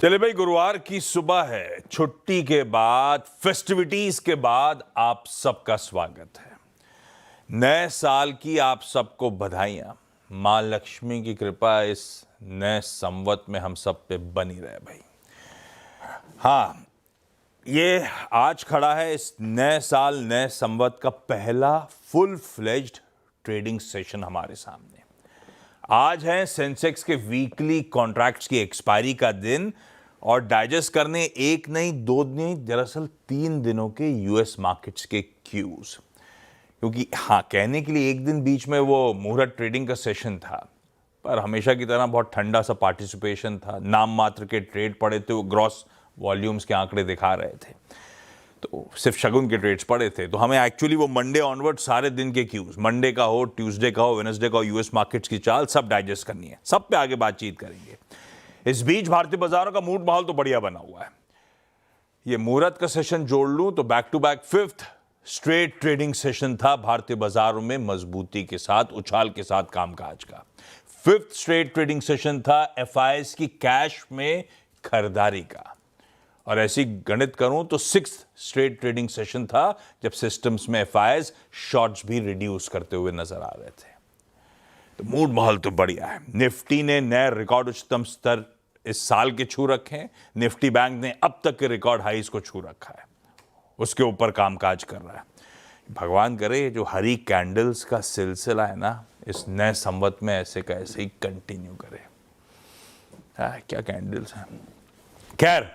चले भाई, गुरुवार की सुबह है, छुट्टी के बाद, फेस्टिविटीज के बाद आप सबका स्वागत है। नए साल की आप सबको बधाइयां। मां लक्ष्मी की कृपा इस नए संवत में हम सब पे बनी रहे भाई। हाँ, ये आज खड़ा है इस नए साल नए संवत का पहला फुल फ्लेज्ड ट्रेडिंग सेशन हमारे सामने। आज है सेंसेक्स के वीकली कॉन्ट्रैक्ट्स की एक्सपायरी का दिन और डाइजेस्ट करने एक नहीं दो नहीं दरअसल 3 दिनों के यूएस मार्केट्स के क्यूज। क्योंकि हाँ, कहने के लिए एक दिन बीच में वो मुहूर्त ट्रेडिंग का सेशन था, पर हमेशा की तरह बहुत ठंडा सा पार्टिसिपेशन था। नाम मात्र के ट्रेड पड़े थे, वो ग्रॉस वॉल्यूम्स के आंकड़े दिखा रहे थे, तो सिर्फ शगुन के ट्रेड्स पड़े थे। तो हमें एक्चुअली वो मंडे ऑनवर्ड सारे दिन के क्यूज, मंडे का हो, ट्यूसडे का हो, वेडनेसडे का हो, यूएस मार्केट्स की चाल सब डाइजेस्ट करनी है। सब पे आगे बातचीत करेंगे। इस बीच भारतीय बाजारों का मूड माहौल तो बढ़िया बना हुआ है। ये मुहूर्त का सेशन जोड़ लूं तो back to back 5th straight trading session था भारतीय बाजारों में, मजबूती के साथ, उछाल के साथ कामकाज का। 5th स्ट्रेट ट्रेडिंग सेशन था एफआईएस की कैश में खरीदारी का। और ऐसी गणित करूं तो 6th स्ट्रेट ट्रेडिंग सेशन था जब सिस्टम्स में एफआईएस शॉर्ट्स भी रिड्यूस करते हुए नजर आ रहे थे। तो मूड माहौल तो बढ़िया है। निफ्टी ने नए रिकॉर्ड उच्चतम स्तर इस साल के छू रखे हैं। निफ्टी बैंक ने अब तक के रिकॉर्ड हाईज को छू रखा है, उसके ऊपर कामकाज कर रहा है। भगवान करे जो हरी कैंडल्स का सिलसिला है ना, इस नए संवत में ऐसे का ऐसे ही कंटिन्यू करे। क्या कैंडल्स हैं। खैर,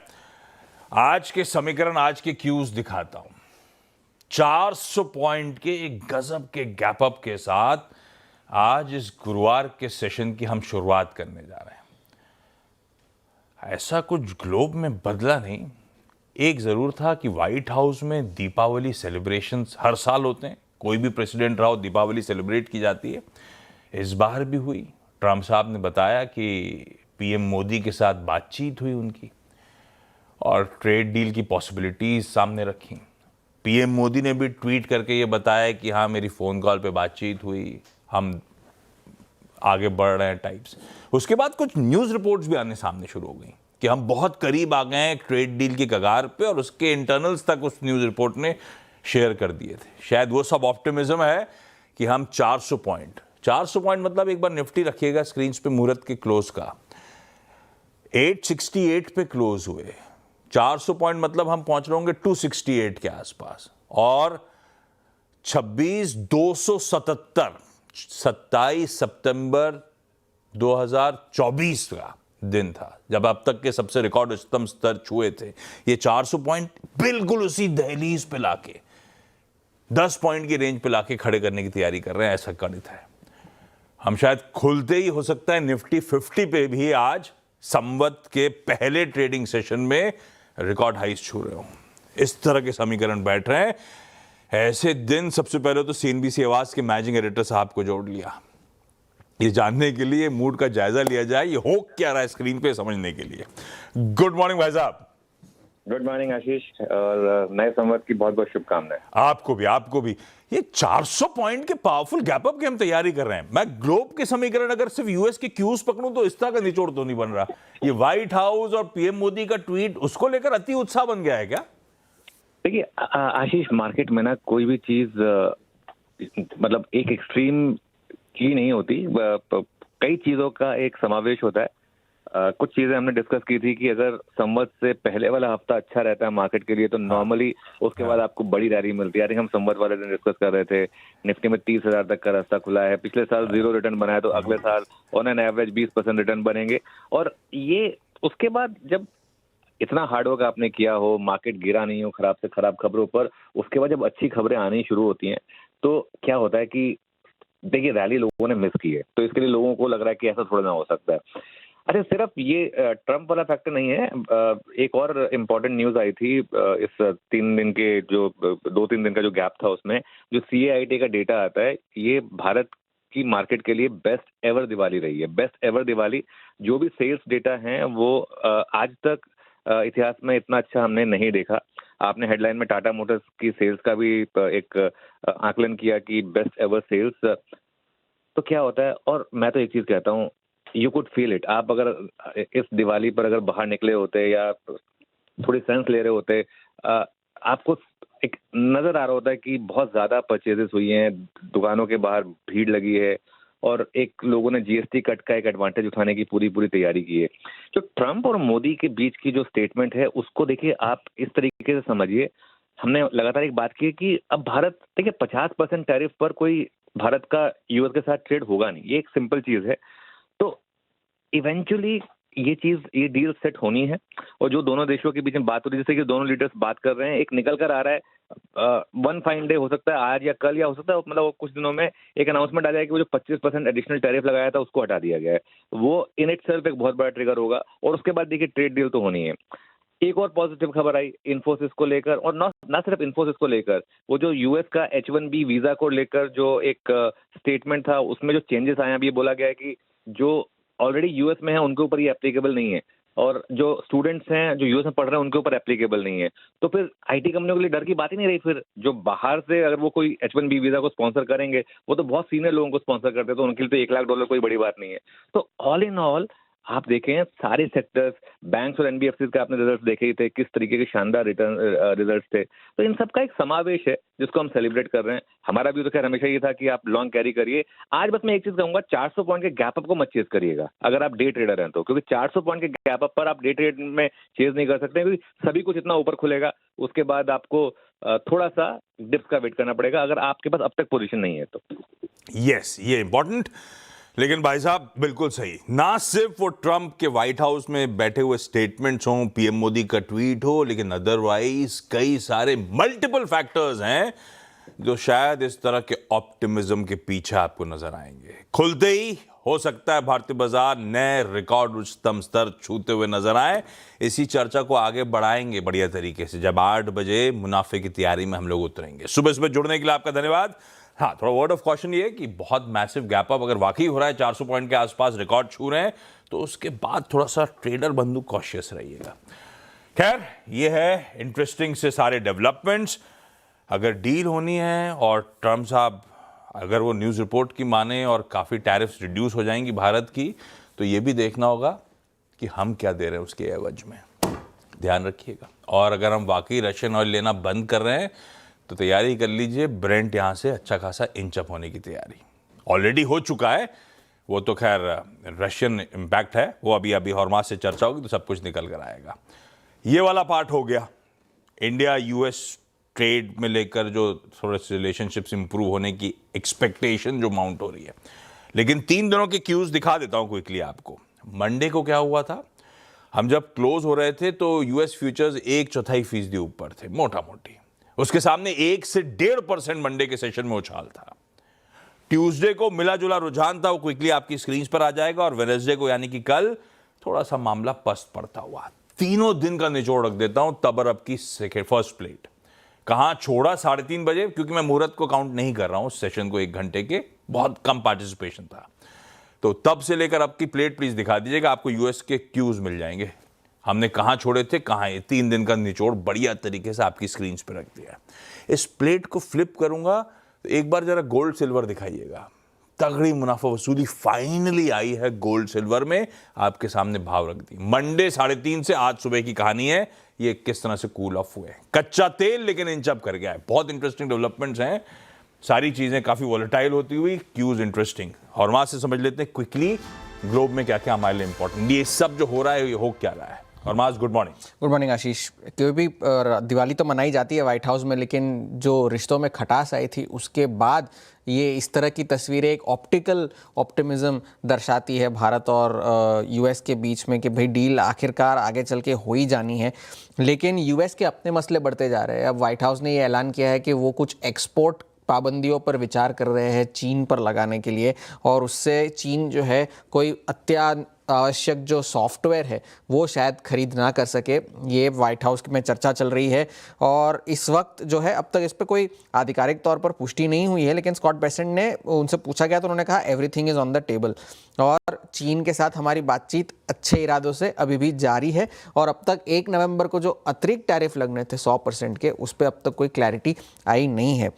आज के समीकरण, आज के क्यूज दिखाता हूं। 400 पॉइंट के एक गजब के गैप अप के साथ आज इस गुरुवार के सेशन की हम शुरुआत करने जा रहे हैं। ऐसा कुछ ग्लोब में बदला नहीं। एक जरूर था कि व्हाइट हाउस में दीपावली सेलिब्रेशंस हर साल होते हैं, कोई भी प्रेसिडेंट रहा हो दीपावली सेलिब्रेट की जाती है। इस बार भी हुई। ट्रंप साहब ने बताया कि पीएम मोदी के साथ बातचीत हुई उनकी और ट्रेड डील की पॉसिबिलिटीज सामने रखी। पीएम मोदी ने भी ट्वीट करके ये बताया कि हाँ, मेरी फोन कॉल पे बातचीत हुई, हम आगे बढ़ रहे हैं टाइप्स। उसके बाद कुछ न्यूज़ रिपोर्ट्स भी आने सामने शुरू हो गई कि हम बहुत करीब आ गए हैं ट्रेड डील की कगार पे, और उसके इंटरनल्स तक उस न्यूज़ रिपोर्ट ने शेयर कर दिए थे। शायद वो सब ऑप्टिमिज्म है कि हम 400 पॉइंट मतलब एक बार निफ्टी रखिएगा स्क्रीन पे, मुहूर्त के क्लोज का 868 पे क्लोज हुए। 400 पॉइंट मतलब हम पहुंच रहे होंगे 268 के आसपास। और 26,277 27 सितंबर 2024 का दिन था जब अब तक के सबसे रिकॉर्ड उच्चतम स्तर छुए थे। ये 400 पॉइंट बिल्कुल उसी दहलीज पे लाके 10 पॉइंट की रेंज पे लाके खड़े करने की तैयारी कर रहे हैं, ऐसा गणित है। हम शायद खुलते ही हो सकता है निफ्टी 50 पे भी आज संवत के पहले ट्रेडिंग सेशन में रिकॉर्ड हाईज छू रहे हो। इस तरह के समीकरण बैठ रहे हैं। ऐसे दिन सबसे पहले तो सीएनबीसी आवाज के मैनेजिंग एडिटर साहब को जोड़ लिया, ये जानने के लिए, मूड का जायजा लिया जाए ये हो क्या रहा है स्क्रीन पे, समझने के लिए। गुड मॉर्निंग भाई साहब। गुड मॉर्निंग आशीष, और नए संवत की बहुत बहुत शुभकामनाएं। आपको भी। ये 400 पॉइंट के पावरफुल गैप अप की हम तैयारी कर रहे हैं। मैं ग्लोब के समीकरण अगर सिर्फ यूएस के क्यूज पकड़ूं तो इस तरह का निचोड़ तो नहीं बन रहा। ये व्हाइट हाउस और पीएम मोदी का ट्वीट, उसको लेकर अति उत्साह बन गया है क्या? देखिए आशीष, मार्केट में ना कोई भी चीज मतलब एक एक्सट्रीम की नहीं होती, कई चीजों का एक समावेश होता है। कुछ चीजें हमने डिस्कस की थी कि अगर संवत से पहले वाला हफ्ता अच्छा रहता है मार्केट के लिए तो नॉर्मली उसके बाद आपको बड़ी रैली मिलती है। हम संवत वाले दिन डिस्कस कर रहे थे, निफ्टी में 30,000 तक का रास्ता खुला है। पिछले साल 0 रिटर्न बनाया तो अगले साल ऑन एन एवरेज 20% रिटर्न बनेंगे। और ये उसके बाद जब इतना हार्डवर्क आपने किया हो, मार्केट गिरा नहीं हो खराब से खराब खबरों पर, उसके बाद जब अच्छी खबरें आनी शुरू होती हैं तो क्या होता है कि देखिए रैली लोगों ने मिस की है, तो इसके लिए लोगों को लग रहा है कि ऐसा थोड़ा ना हो सकता है। अच्छा, सिर्फ ये ट्रंप वाला फैक्टर नहीं है। एक और इम्पोर्टेंट न्यूज आई थी इस 3 दिन के जो 2-3 दिन का जो गैप था, उसमें जो CAIT का डेटा आता है, ये भारत की मार्केट के लिए बेस्ट एवर दिवाली रही है। बेस्ट एवर दिवाली, जो भी सेल्स डेटा हैं वो आज तक इतिहास में इतना अच्छा हमने नहीं देखा। आपने हेडलाइन में टाटा मोटर्स की सेल्स का भी एक आकलन किया कि बेस्ट एवर सेल्स। तो क्या होता है, और मैं तो एक चीज कहता हूँ, यू कुड फील इट। आप अगर इस दिवाली पर अगर बाहर निकले होते या थोड़ी सेंस ले रहे होते, आपको एक नजर आ रहा होता है कि बहुत ज्यादा परचेजेस हुई हैं, दुकानों के बाहर भीड़ लगी है और एक लोगों ने जीएसटी कट का एक एडवांटेज उठाने की पूरी पूरी तैयारी की है। जो ट्रंप और मोदी के बीच की जो स्टेटमेंट है उसको देखिए आप इस तरीके से समझिए। हमने लगातार एक बात की है कि अब भारत देखिए 50% टैरिफ पर कोई भारत का यूएस के साथ ट्रेड होगा नहीं, ये एक सिंपल चीज है। तो इवेंचुअली ये डील सेट होनी है और जो दोनों देशों के बीच में बात हो रही है, जैसे कि दोनों लीडर्स बात कर रहे हैं, एक निकल कर आ रहा है। वन फाइन डे हो सकता है आज या कल, या हो सकता है मतलब कुछ दिनों में एक अनाउंसमेंट आ जाए कि वो जो 25% एडिशनल टैरिफ लगाया था उसको हटा दिया गया है। वो इन इट सेल्फ एक बहुत बड़ा ट्रिगर होगा और उसके बाद देखिए ट्रेड डील तो होनी है। एक और पॉजिटिव खबर आई इन्फोसिस को लेकर, और ना सिर्फ इन्फोसिस को लेकर, वो जो यूएस का H1B वीजा को लेकर जो एक स्टेटमेंट था उसमें जो चेंजेस आए हैं, अभी ये बोला गया है कि जो ऑलरेडी यूएस में है उनके ऊपर ये एप्लीकेबल नहीं है और जो स्टूडेंट्स हैं जो यूएस में पढ़ रहे हैं उनके ऊपर एप्लीकेबल नहीं है। तो फिर आईटी कंपनियों के लिए डर की बात ही नहीं रही। फिर जो बाहर से अगर वो कोई H1B वीजा को स्पॉन्सर करेंगे, वो तो बहुत सीनियर लोगों को स्पॉन्सर करते हैं, तो उनके लिए तो $1 लाख कोई बड़ी बात नहीं है। तो ऑल इन ऑल आप देखें सारे सेक्टर्स, बैंक्स और एनबीएफसी का आपने रिजल्ट देखे ही थे, किस तरीके के शानदार रिटर्न रिजल्ट थे। तो इन सब का एक समावेश है जिसको हम सेलिब्रेट कर रहे हैं। हमारा भी तो खैर हमेशा ये था कि आप लॉन्ग कैरी करिए। आज बस मैं एक चीज कहूंगा, 400 पॉइंट के गैप अप को मत चेज करिएगा अगर आप डे ट्रेडर हैं तो, क्योंकि 400 पॉइंट के गैप अप पर आप डे ट्रेड में चेज नहीं कर सकते, क्योंकि सभी कुछ इतना ऊपर खुलेगा, उसके बाद आपको थोड़ा सा डिप्स का वेट करना पड़ेगा अगर आपके पास अब तक पोजीशन नहीं है तो। यस, ये इंपॉर्टेंट। लेकिन भाई साहब बिल्कुल सही, ना सिर्फ वो ट्रंप के व्हाइट हाउस में बैठे हुए स्टेटमेंट्स हों, पीएम मोदी का ट्वीट हो, लेकिन अदरवाइज कई सारे मल्टीपल फैक्टर्स हैं जो शायद इस तरह के ऑप्टिमिज्म के पीछे आपको नजर आएंगे। खुलते ही हो सकता है भारतीय बाजार नए रिकॉर्ड उच्चतम स्तर छूते हुए नजर आए। इसी चर्चा को आगे बढ़ाएंगे बढ़िया तरीके से जब 8 बजे मुनाफे की तैयारी में हम लोग उतरेंगे। सुबह सुबह जुड़ने के लिए आपका धन्यवाद। हाँ, थोड़ा वर्ड ऑफ कॉशन ये कि बहुत मैसिव गैप अप अगर वाकई हो रहा है, 400 पॉइंट के आसपास रिकॉर्ड छू रहे हैं, तो उसके बाद थोड़ा सा ट्रेडर बंधु कॉशियस रहिएगा। खैर, ये है इंटरेस्टिंग से सारे डेवलपमेंट्स। अगर डील होनी है और ट्रम्प साहब अगर वो न्यूज़ रिपोर्ट की माने और काफ़ी टैरिफ्स रिड्यूस हो जाएंगी भारत की, तो ये भी देखना होगा कि हम क्या दे रहे हैं उसके एवज में, ध्यान रखिएगा। और अगर हम वाकई रशियन ऑयल लेना बंद कर रहे हैं तो तैयारी कर लीजिए, ब्रेंट यहाँ से अच्छा खासा इंच अप होने की तैयारी ऑलरेडी हो चुका है। वो तो खैर रशियन इम्पैक्ट है, वो अभी हॉर्मास से चर्चा होगी तो सब कुछ निकल कर आएगा। ये वाला पार्ट हो गया इंडिया यूएस ट्रेड में लेकर जो थोड़े से रिलेशनशिप्स इंप्रूव होने की एक्सपेक्टेशन जो माउंट हो रही है। लेकिन 3 दिनों के क्यूज दिखा देता हूं क्विकली आपको। मंडे को क्या हुआ था, हम जब क्लोज हो रहे थे तो यूएस फ्यूचर्स 1/4% ऊपर थे मोटा मोटी। उसके सामने 1 से 1.5% मंडे के सेशन में उछाल था। ट्यूसडे को मिला जुला रुझान था, वो क्विकली आपकी स्क्रीन पर आ जाएगा। और वेडनेसडे को यानी कि कल थोड़ा सा मामला पस्त पड़ता हुआ। तीनों दिन का निचोड़ रख देता हूं तब अब की फर्स्ट प्लेट कहां छोड़ा 3:30 बजे, क्योंकि मैं मुहूर्त को काउंट नहीं कर रहा हूं, सेशन को 1 घंटे के बहुत कम पार्टिसिपेशन था। तो तब से लेकर अब की प्लेट प्लीज दिखा दीजिएगा, आपको यूएस के क्यूज मिल जाएंगे। हमने कहां छोड़े थे, कहां ये 3 दिन का निचोड़ बढ़िया तरीके से आपकी स्क्रीन पर रख दिया। इस प्लेट को फ्लिप करूंगा तो एक बार जरा गोल्ड सिल्वर दिखाइएगा। तगड़ी मुनाफा वसूली फाइनली आई है गोल्ड सिल्वर में, आपके सामने भाव रख दी। मंडे 3:30 से आज सुबह की कहानी है, ये किस तरह से कूल ऑफ हुए। कच्चा तेल लेकिन इंच अप कर गया है। बहुत इंटरेस्टिंग डेवलपमेंट्स हैं, सारी चीजें काफी वॉलेटाइल होती हुई, क्यूज इंटरेस्टिंग। और वहां से समझ लेते हैं क्विकली ग्लोब में क्या क्या हमारे लिए इंपॉर्टेंट, ये सब जो हो रहा है ये हो क्या रहा है। और माज गुड मॉर्निंग। गुड मॉर्निंग आशीष। क्यों भी दिवाली तो मनाई जाती है व्हाइट हाउस में, लेकिन जो रिश्तों में खटास आई थी उसके बाद ये इस तरह की तस्वीरें एक ऑप्टिकल ऑप्टिमिज्म दर्शाती है भारत और यूएस के बीच में कि भाई डील आखिरकार आगे चल के हो ही जानी है। लेकिन यूएस के अपने मसले बढ़ते जा रहे हैं। अब व्हाइट हाउस ने ये ऐलान किया है कि वो कुछ एक्सपोर्ट पाबंदियों पर विचार कर रहे हैं चीन पर लगाने के लिए, और उससे चीन जो है कोई आवश्यक जो सॉफ्टवेयर है वो शायद खरीद ना कर सके। ये व्हाइट हाउस में चर्चा चल रही है और इस वक्त जो है अब तक इस पर कोई आधिकारिक तौर पर पुष्टि नहीं हुई है। लेकिन स्कॉट बेसेंट ने उनसे पूछा गया तो उन्होंने कहा everything is on the table, और चीन के साथ हमारी बातचीत अच्छे इरादों से अभी भी जारी है। और अब तक 1 नवंबर को जो अतिरिक्त टैरिफ लगने थे 100% के, उस पर अब तक कोई क्लैरिटी आई नहीं है।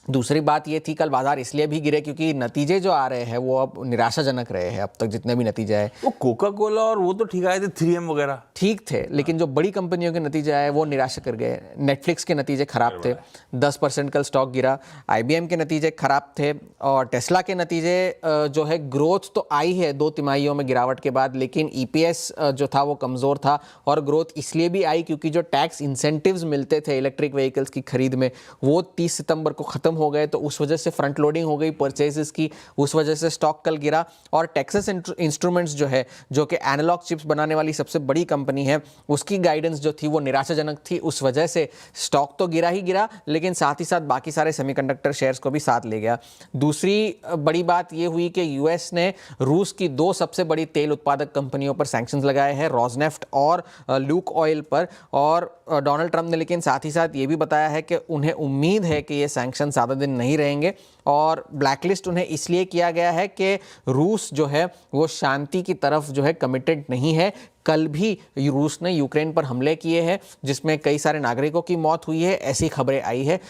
दूसरी बात ये थी, कल बाजार इसलिए भी गिरे क्योंकि नतीजे जो आ रहे हैं वो अब निराशाजनक रहे हैं। अब तक जितने भी नतीजे आए वो कोका कोला और वो तो ठीक आए थे, 3M वगैरह ठीक थे, लेकिन जो बड़ी कंपनियों के नतीजे आए वो निराशा कर गए। नेटफ्लिक्स के नतीजे खराब थे, 10% कल स्टॉक गिरा। IBM के नतीजे खराब थे और टेस्ला के नतीजे जो है, ग्रोथ तो आई है 2 तिमाहियों में गिरावट के बाद, लेकिन EPS जो था वो कमज़ोर था। और ग्रोथ इसलिए भी आई क्योंकि जो टैक्स इंसेंटिव्स मिलते थे इलेक्ट्रिक व्हीकल्स की खरीद में, वो 30 सितंबर को ख़त्म हो गए, तो उस वजह से फ्रंट लोडिंग हो गई परचेजेस की, उस वजह से स्टॉक कल गिरा। और टेक्सास इंस्ट्रूमेंट्स जो है, जो कि एनालॉग चिप्स बनाने वाली सबसे बड़ी कंपनी है, उसकी गाइडेंस जो थी वो निराशाजनक थी। उस वजह से स्टॉक तो गिरा ही गिरा, लेकिन साथ ही साथ बाकी सारे सेमीकंडक्टर शेयर्स को भी साथ ले गया। दूसरी बड़ी बात ये हुई कि यूएस ने रूस की 2 सबसे बड़ी तेल उत्पादक कंपनियों पर सैंक्शंस लगाए हैं, रोजनेफ्ट और लूक ऑयल पर। और डोनाल्ड ट्रंप ने लेकिन साथ ही साथ ये भी बताया है कि उन्हें उम्मीद है कि ये सैंक्शन ज़्यादा दिन नहीं रहेंगे। और ब्लैकलिस्ट उन्हें इसलिए किया गया है कि रूस जो है वो शांति की तरफ जो है कमिटेड नहीं है। कल भी रूस ने यूक्रेन पर हमले किए हैं जिसमें कई सारे नागरिकों की मौत हुई है, ऐसी खबरें आई है।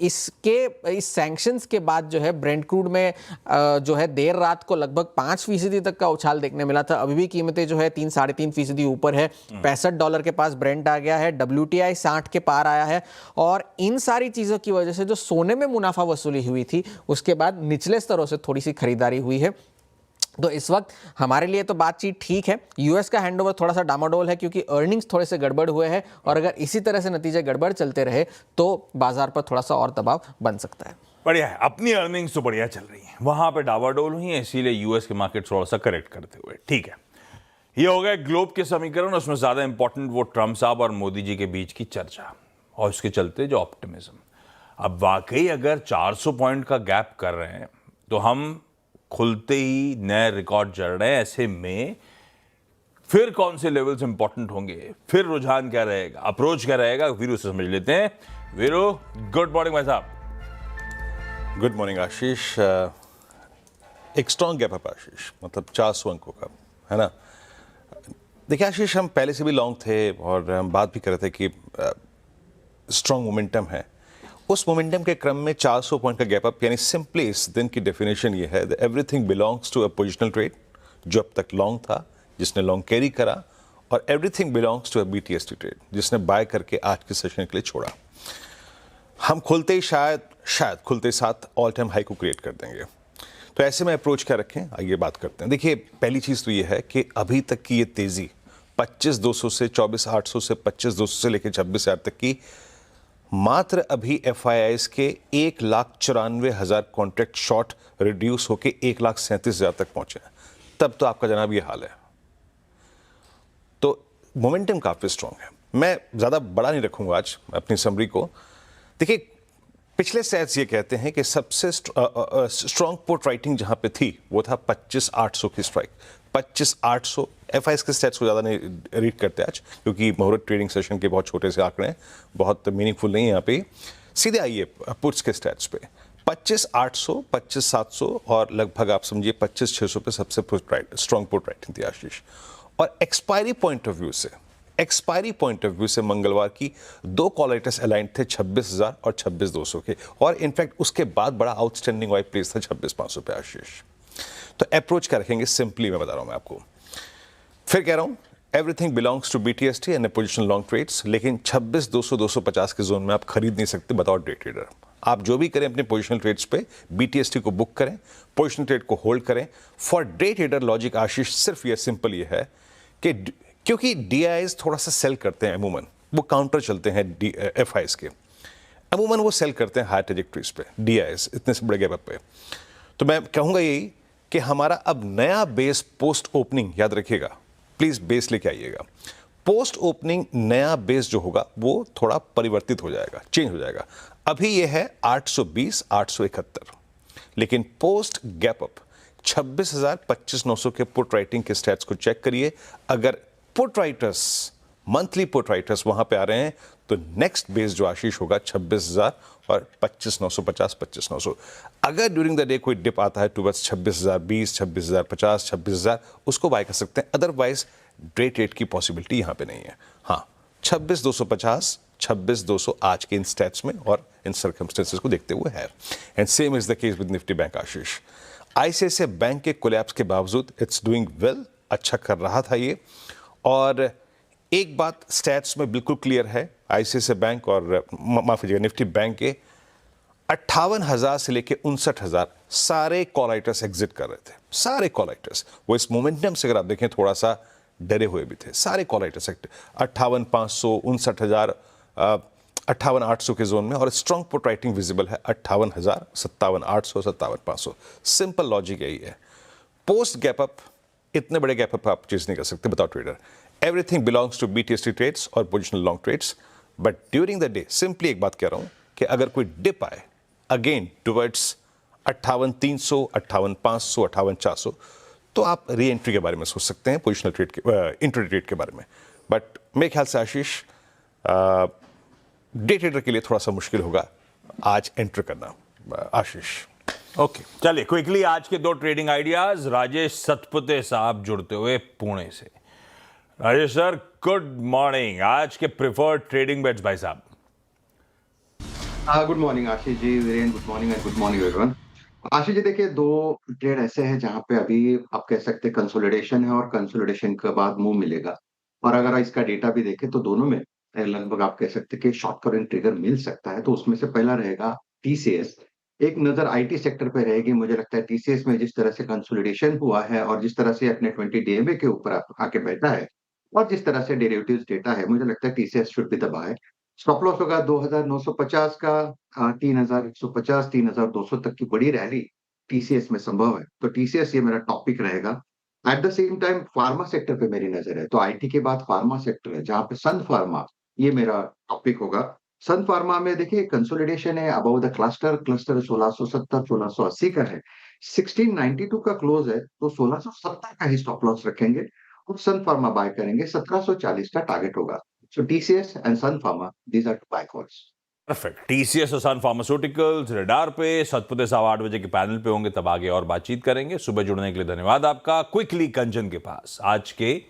इस सैंक्शंस के बाद जो है ब्रेंट क्रूड में जो है देर रात को लगभग 5% तक का उछाल देखने मिला था। अभी भी कीमतें जो है 3-3.5% ऊपर है। $65 के पास ब्रेंट आ गया है, WTI 60 के पार आया है। और इन सारी चीज़ों की वजह से जो सोने में मुनाफा वसूली हुई थी, उसके बाद निचले स्तरों से थोड़ी सी खरीदारी हुई है। तो इस वक्त हमारे लिए तो बातचीत ठीक है। यूएस का हैंडओवर थोड़ा सा डामाडोल है क्योंकि अर्निंग्स थोड़े से गड़बड़ हुए हैं, और अगर इसी तरह से नतीजे गड़बड़ चलते रहे तो बाजार पर थोड़ा सा और दबाव बन सकता है। बढ़िया है, अपनी अर्निंग्स तो बढ़िया चल रही है, वहां पे डावाडोल हुई है, इसीलिए यूएस के मार्केट थोड़ा सा करेक्ट करते हुए ठीक है। ये हो गया ग्लोब के समीकरण, उसमें ज्यादा इंपॉर्टेंट वो ट्रंप साहब और मोदी जी के बीच की चर्चा और उसके चलते जो ऑप्टिमिज्म। अब वाकई अगर 400 पॉइंट का गैप कर रहे हैं तो हम खुलते ही नए रिकॉर्ड जड़ रहे हैं। ऐसे में फिर कौन से लेवल्स इंपॉर्टेंट होंगे, फिर रुझान क्या रहेगा, अप्रोच क्या रहेगा, वीरू से समझ लेते हैं। वीरू, गुड मॉर्निंग भाई साहब। गुड मॉर्निंग आशीष। एक स्ट्रॉन्ग गैप अप आशीष, मतलब 400 अंकों का, है ना। देखिए आशीष, हम पहले से भी लॉन्ग थे और हम बात भी कर रहे थे कि स्ट्रॉन्ग मोमेंटम है। उस मोमेंटम के क्रम में 400 पॉइंट का गैप अप, यानी सिंपली इस दिन की डेफिनेशन ये है, everything belongs to a positional trade, जो अब तक लॉन्ग था, जिसने लॉन्ग कैरी करा, और everything belongs to a BTST trade, जिसने बाय करके आज के सेशन के लिए छोड़ा। हम खुलते ही शायद खुलते साथ ऑल टाइम हाई को क्रिएट कर देंगे। तो ऐसे में अप्रोच क्या रखें, आइए बात करते हैं। देखिए, पहली चीज़ तो ये है कि अभी तक की ये तेज़ी 25,200 से 24,800 से 25,200 से लेकर 26,000 तक की, मात्र अभी FIIs के 1,94,000 कॉन्ट्रैक्ट शॉर्ट रिड्यूस होकर 1,37,000 तक पहुंचे हैं। तब तो आपका जनाब ये हाल है। तो मोमेंटम काफ़ी स्ट्रांग है। मैं ज़्यादा बड़ा नहीं रखूंगा आज अपनी समरी को। देखिए, पिछले सेट्स ये कहते हैं कि सबसे स्ट्रांग पुट राइटिंग जहां पे थी वो था 25,800 की स्ट्राइक। 25,800 FIIs के सेट्स को ज़्यादा नहीं रीड करते आज, क्योंकि मुहूर्त ट्रेडिंग सेशन के बहुत छोटे से आंकड़े हैं, बहुत मीनिंगफुल नहीं है यहाँ पे। सीधे आइए पुट्स के स्टैट्स पे। 25,800, 25,700 और लगभग आप समझिए 25,600 पे सबसे स्ट्रांग पुट राइटिंग थी आशीष। और एक्सपायरी पॉइंट ऑफ व्यू से मंगलवार की 2 कॉल राइटर्स अलाइंड थे 26,000 और 26,200 के, और इनफैक्ट उसके बाद बड़ा आउटस्टैंडिंग वाइट प्लेस था 26,500 पे आशीष। तो अप्रोच क्या रखेंगे, सिंपली मैं बता रहा हूं मैं आपको, फिर कह रहा हूं, everything belongs to BTST and positional long trades, लेकिन 26,200, 250 के जोन में आप खरीद नहीं सकते बताओ डे ट्रेडर। आप जो भी करें अपने पोजिशनल ट्रेड्स पे BTST को बुक करें, पोजिशनल ट्रेड को होल्ड करें। फॉर डे ट्रेडर लॉजिक आशीष सिर्फ ये सिंपल ये है कि क्योंकि DIs थोड़ा सा सेल करते हैं, अमूमन वो काउंटर चलते हैं FIs के, अमूमन वो सेल करते हैं हाई ट्रेजेक्टरीज पे DIs इतने से बड़े गैप पे। तो मैं कहूँगा यही कि हमारा अब नया बेस पोस्ट ओपनिंग, याद रखिएगा प्लीज बेस लेके आइएगा, पोस्ट ओपनिंग नया बेस जो होगा वो थोड़ा परिवर्तित हो जाएगा, चेंज हो जाएगा। अभी ये है 820, 871, लेकिन पोस्ट गैप अप 26,000, 25,900 के पुट राइटिंग के स्टैट्स को चेक करिए। अगर put writers, monthly put writers वहां पे आ रहे हैं तो नेक्स्ट बेस जो आशीष होगा 26,000 और 25,950, 25,900। अगर ड्यूरिंग द डे कोई डिप आता है टुवर्ड्स 26,020, 26,050, 26,000, उसको बाय कर सकते हैं। अदरवाइज डे ट्रेड की पॉसिबिलिटी यहां पे नहीं है। हाँ, 26,250, 26,200 आज के इन स्टैट्स में और इन सर्कमस्टेंसेस को देखते हुए है। And same is the case with Nifty bank Ashish. ICICI bank के कोलैप्स के बावजूद इट्स डूइंग वेल, अच्छा कर रहा था ये। और एक बात स्टैट्स में बिल्कुल क्लियर है, आईसीआईसीआई बैंक और माफ कीजिएगा निफ्टी बैंक के 58,000 से लेके 59,000 सारे कॉल राइटर्स एग्जिट कर रहे थे, सारे कॉल राइटर्स। वो इस मोमेंटम से अगर आप देखें थोड़ा सा डरे हुए भी थे, सारे कॉल राइटर्स 58,500, 59,000, 58,800 के जोन में। और स्ट्रॉन्ग पुट राइटिंग विजिबल है 58,000, 57,800, 57,500। सिंपल लॉजिक यही है, पोस्ट गैप अप इतने बड़े गैप अप आप चीज नहीं कर सकते बताओ trader. Everything belongs to BTST trades और positional long trades. But during the day simply एक बात कह रहा हूं कि अगर कोई डिप आए अगेन टुवर्ड्स 58,300, 58,500, 58,400, तो आप री एंट्री के बारे में सोच सकते हैं, पोजिशनल ट्रेड के इंट्राडे ट्रेड के बारे में। बट मेरे ख्याल से आशीष डे ट्रेडर के लिए थोड़ा सा मुश्किल होगा आज एंटर करना। आशीष ओके, चलिए क्विकली आज के 2 ट्रेडिंग आइडियाज। राजेश सतपुते साहब जुड़ते हुए पुणे से। Rajesh sir good morning. आज के प्रिफर्ड ट्रेडिंग बेट्स भाई साहब। Good morning Ashish ji, Viren good morning and good morning everyone. Ashish ji देखिए, 2 ट्रेड ऐसे हैं जहां पे अभी आप कह सकते हैं कंसोलिडेशन है और कंसोलिडेशन के बाद मूव मिलेगा। और अगर इसका डेटा भी देखें तो दोनों में लगभग आप कह सकते हैं कि शॉर्ट कवरिंग ट्रिगर मिल सकता है। तो उसमें से पहला रहेगा टीसीएस। एक नजर आईटी सेक्टर पे रहेगी। मुझे लगता है टीसीएस में जिस तरह से कंसोलिडेशन हुआ है और जिस तरह से अपने 20 डीएमए के ऊपर आके बैठा है और जिस तरह से डेरिवेटिव्स डेटा है, मुझे लगता है TCS should be the buy. Stop loss होगा 2,950 का, 3,150, 3,200 तक की बड़ी रैली टीसीएस में संभव है। तो टीसीएस ये मेरा टॉपिक रहेगा। At the same time pharma sector पे मेरी नजर है, तो आईटी के बाद फार्मा सेक्टर है जहां पे सन फार्मा ये मेरा टॉपिक होगा। सन फार्मा में देखिए कंसोलिडेशन है अबव द क्लस्टर 1670 1680 का है, 1692 का क्लोज है, तो 1670 का ही स्टॉप लॉस रखेंगे और सन फार्मा बाय करेंगे। 1740 का टारगेट होगा। So TCS and Sun Pharma, these are 2 buy calls. Perfect. TCS और सन फार्मास्यूटिकल्स रडार पे। सतपुते साहब 8 बजे के पैनल पे होंगे, तब आगे और बातचीत करेंगे। सुबह जुड़ने के लिए धन्यवाद आपका। क्विकली कंचन के पास आज के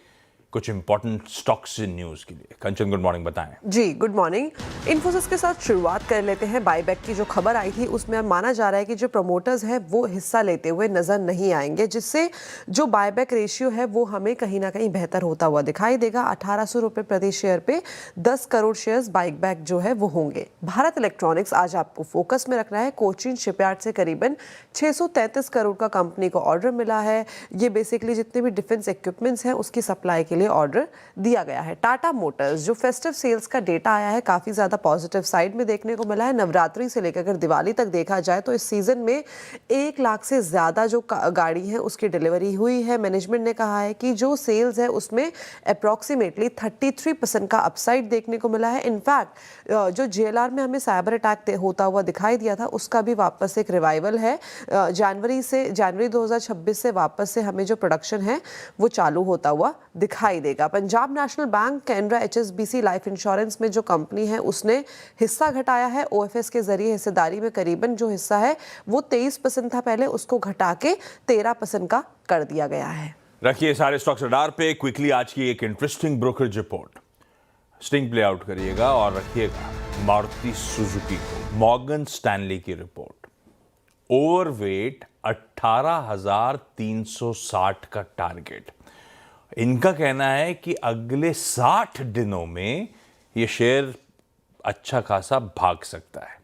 कुछ इंपॉर्टेंट स्टॉक्स न्यूज के लिए। कंचन गुड मॉर्निंग, बताएं। जी गुड मॉर्निंग। इन्फोसिस के साथ शुरुआत कर लेते हैं। बायबैक की जो खबर आई थी उसमें अब माना जा रहा है कि जो प्रमोटर्स हैं वो हिस्सा लेते हुए नजर नहीं आएंगे, जिससे जो बायबैक रेशियो है वो हमें कहीं ना कहीं बेहतर होता हुआ दिखाई देगा। 1,800 रुपये प्रति शेयर पे 10 करोड़ शेयर्स बायबैक जो है वो होंगे। भारत इलेक्ट्रॉनिक्स आज आपको फोकस में रखना है। कोचीन शिपयार्ड से करीबन 633 करोड़ का कंपनी को ऑर्डर मिला है। ये बेसिकली जितने भी डिफेंस इक्विपमेंट्स हैं उसकी सप्लाई के लिए ऑर्डर दिया गया है। टाटा मोटर्स, जो फेस्टिव सेल्स का डेटा आया है काफी ज्यादा पॉजिटिव साइड में देखने को मिला है। नवरात्रि से लेकर अगर दिवाली तक देखा जाए तो इस सीजन में 1 लाख से ज्यादा जो गाड़ी है उसकी डिलीवरी हुई है। मैनेजमेंट ने कहा है कि जो सेल्स है उसमें अप्रॉक्सीमेटली 33% का अपसाइड देखने को मिला है। इनफैक्ट जो जेएलआर में हमें साइबर अटैक होता हुआ दिखाई दिया था उसका भी वापस एक रिवाइवल है। जनवरी 2026 से वापस से हमें जो प्रोडक्शन है वो चालू होता हुआ दिखाई देगा। Punjab national bank, Canara, HSBC life insurance में जो कंपनी है उसने हिस्सा घटाया है। ओएफएस के जरिए हिस्सेदारी में करीबन जो हिस्सा है वो 23% था पहले, उसको घटा के 13% का कर दिया गया है। रखिए सारे स्टॉक्स रडार पे। क्विकली आज की एक interesting brokerage report sting play out करिएगा और रखिएगा मारुति सुजुकी को। मॉर्गन स्टैनली की रिपोर्ट, ओवरवेट 18,360 का टारगेट। इनका कहना है कि अगले 60 दिनों में ये शेयर अच्छा खासा भाग सकता है।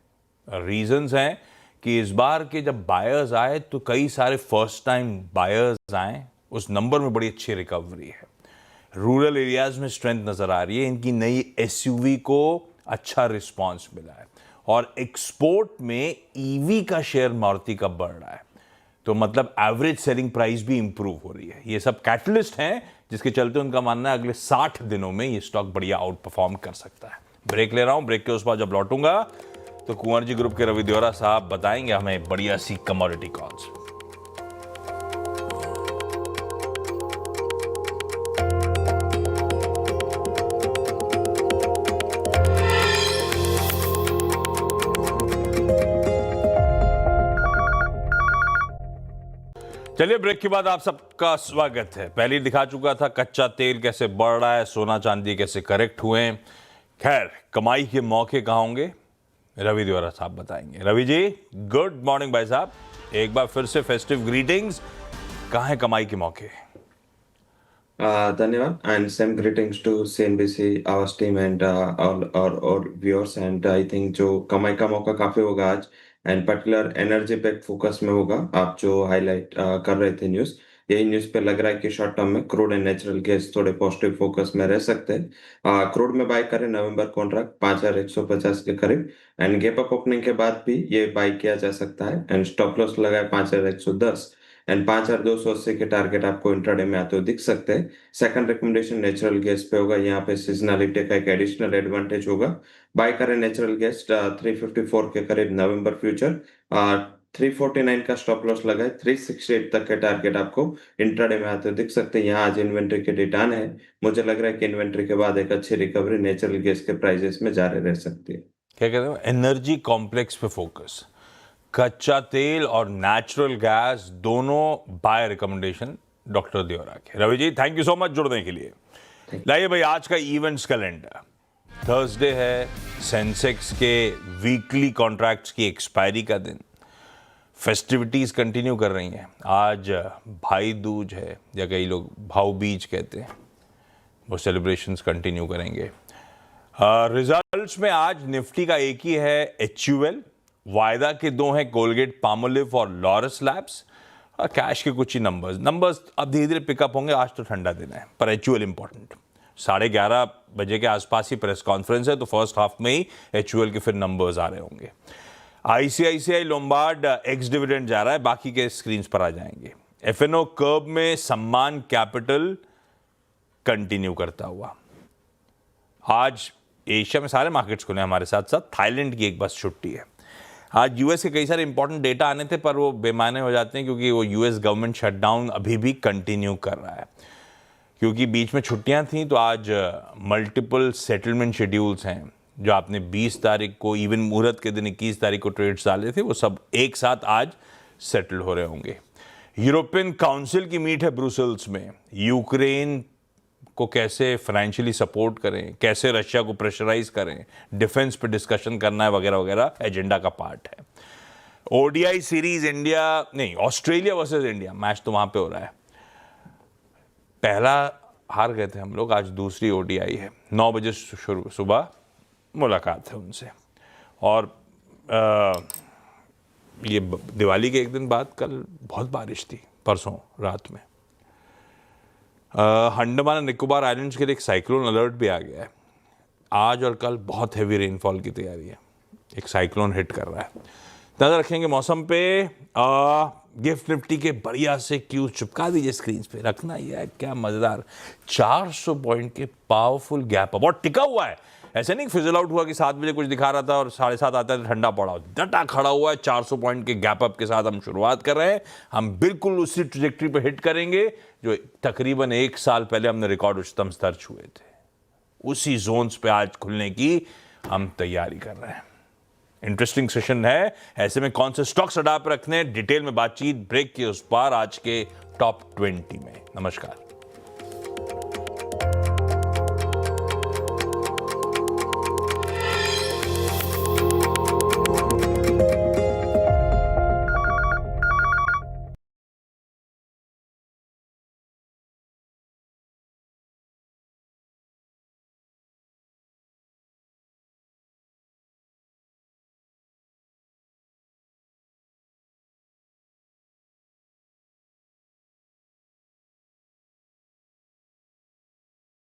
रीजंस हैं कि इस बार के जब बायर्स आए तो कई सारे फर्स्ट टाइम बायर्स आए, उस नंबर में बड़ी अच्छी रिकवरी है। रूरल एरियाज में स्ट्रेंथ नजर आ रही है। इनकी नई एसयूवी को अच्छा रिस्पांस मिला है और एक्सपोर्ट में ईवी का शेयर मारुति का बढ़ रहा है, तो मतलब एवरेज सेलिंग प्राइस भी इंप्रूव हो रही है। ये सब कैटलिस्ट हैं जिसके चलते उनका मानना है अगले 60 दिनों में ये स्टॉक बढ़िया आउट परफॉर्म कर सकता है। ब्रेक ले रहा हूं, ब्रेक के उस बाद जब लौटूंगा तो कुंवर जी ग्रुप के रवि देवरा साहब बताएंगे हमें बढ़िया सी कमोडिटी कॉल्स। चलिए ब्रेक के बाद आप सबका स्वागत है। पहले दिखा चुका था कच्चा तेल कैसे बढ़ रहा है, सोना चांदी कैसे करेक्ट हुए, खैर, कमाई के मौके कहाँ होंगे, रवि द्वारा साहब बताएंगे। रवि जी, गुड मॉर्निंग भाई साहब। एक बार फिर से फेस्टिव ग्रीटिंग्स। कहाँ है कमाई के मौके? धन्यवाद and same greetings to CNBC, our team and all viewers and I think जो कमाई का मौका काफी होगा आज एंड पर्टिकुलर एनर्जी पे फोकस में होगा। आप जो हाईलाइट कर रहे थे न्यूज, यही न्यूज पे लग रहा है कि शॉर्ट टर्म में क्रूड एंड नेचुरल गैस थोड़े पॉजिटिव फोकस में रह सकते हैं। क्रूड में बाय करें नवंबर कॉन्ट्रैक्ट 5150 के करीब एंड गैप अप ओपनिंग के बाद भी ये बाय किया जा सकता है एंड स्टॉप लॉस लगाए 5110 एंड 5280 के टारगेट आपको इंट्राडे में आते हुए दिख सकते हैं। सेकंड रिकमेंडेशन नेचुरल गैस पे होगा, यहाँ पे सीजनलिटी का एक एडिशनल एडवांटेज होगा। बाय करें नेचुरल गैस 354 के करीब नवंबर फ्यूचर, 349 का स्टॉप लॉस लगाए, 368 तक के टारगेट आपको इंट्राडे में आते हुए दिख सकते हैं। यहाँ आज इन्वेंट्री के डेटा आने हैं, मुझे लग रहा है कि इन्वेंट्री के बाद एक अच्छी रिकवरी नेचुरल गैस के प्राइसेस में जारी रह सकती है। क्या कहते हैं, एनर्जी कॉम्प्लेक्स पे फोकस, कच्चा तेल और नेचुरल गैस दोनों बाय रिकमेंडेशन डॉक्टर देवरा के। Ravi ji, thank you so much जुड़ने के लिए। लाइए भाई, आज का इवेंट्स कैलेंडर। थर्सडे है सेंसेक्स के वीकली कॉन्ट्रैक्ट्स की एक्सपायरी का दिन। फेस्टिविटीज कंटिन्यू कर रही हैं। आज भाई दूज है, या कई लोग भाऊ बीज कहते हैं, वो सेलिब्रेशंस कंटिन्यू करेंगे। रिजल्ट्स में आज निफ्टी का एक ही है HUL, वायदा के दो हैं कोलगेट पामोलिव और लॉरस लैब्स। कैश के कुछ ही नंबर्स अब धीरे धीरे पिकअप होंगे। आज तो ठंडा दिन है, पर HUL इंपॉर्टेंट। 11:30 बजे के आसपास ही प्रेस कॉन्फ्रेंस है, तो फर्स्ट हाफ में ही HUL के फिर नंबर्स आ रहे होंगे। ICICI लोम्बार्ड एक्स डिविडेंड जा रहा है, बाकी के स्क्रीन पर आ जाएंगे। FNO कर्ब में सम्मान कैपिटल कंटिन्यू करता हुआ। आज एशिया में सारे मार्केट्स खुले हमारे साथ साथ, थाईलैंड की एक बस छुट्टी है। आज यूएस के कई सारे इंपॉर्टेंट डेटा आने थे, पर वो बेमाने हो जाते हैं क्योंकि वो यूएस गवर्नमेंट शटडाउन अभी भी कंटिन्यू कर रहा है। क्योंकि बीच में छुट्टियां थी, तो आज मल्टीपल सेटलमेंट शेड्यूल्स हैं। जो आपने 20 तारीख को इवन मुहूर्त के दिन 21 तारीख को ट्रेड्स डाले थे, वो सब एक साथ आज सेटल हो रहे होंगे। यूरोपियन काउंसिल की मीट है ब्रुसेल्स में। यूक्रेन को कैसे फाइनेंशियली सपोर्ट करें, कैसे रशिया को प्रेशराइज करें, डिफेंस पे डिस्कशन करना है, वगैरह वगैरह एजेंडा का पार्ट है। ODI series Australia versus India match तो वहां पे हो रहा है। पहला हार गए थे हम लोग, आज दूसरी ODI है। 9 बजे सुबह मुलाकात है उनसे। और ये दिवाली के एक दिन बाद कल बहुत बारिश थी, परसों रात में। अंडमान एंड निकोबार आइलैंड्स के लिए एक साइक्लोन अलर्ट भी आ गया है। आज और कल बहुत हैवी रेनफॉल की तैयारी है, एक साइक्लोन हिट कर रहा है। नजर रखेंगे मौसम पे। गिफ्ट निफ्टी के बढ़िया से क्यूज चिपका दीजिए स्क्रीन पे, रखना ही है। क्या मजेदार 400 पॉइंट के पावरफुल गैप अप, और टिका हुआ है। ऐसे नहीं फिजल आउट हुआ कि 7 बजे कुछ दिखा रहा था और 7:30 आता है तो ठंडा पड़ा। डटा खड़ा हुआ है। 400 पॉइंट के गैप अप के साथ हम शुरुआत कर रहे हैं। हम बिल्कुल उसी ट्रैजेक्टरी पे हिट करेंगे जो तकरीबन 1 साल पहले हमने रिकॉर्ड उच्चतम स्तर छुए थे। उसी जोन्स पे आज खुलने की हम तैयारी कर रहे हैं। इंटरेस्टिंग सेशन है। ऐसे में कौन से स्टॉक्स अडा पे रखने, डिटेल में बातचीत ब्रेक के उस पार आज के टॉप 20 में। नमस्कार।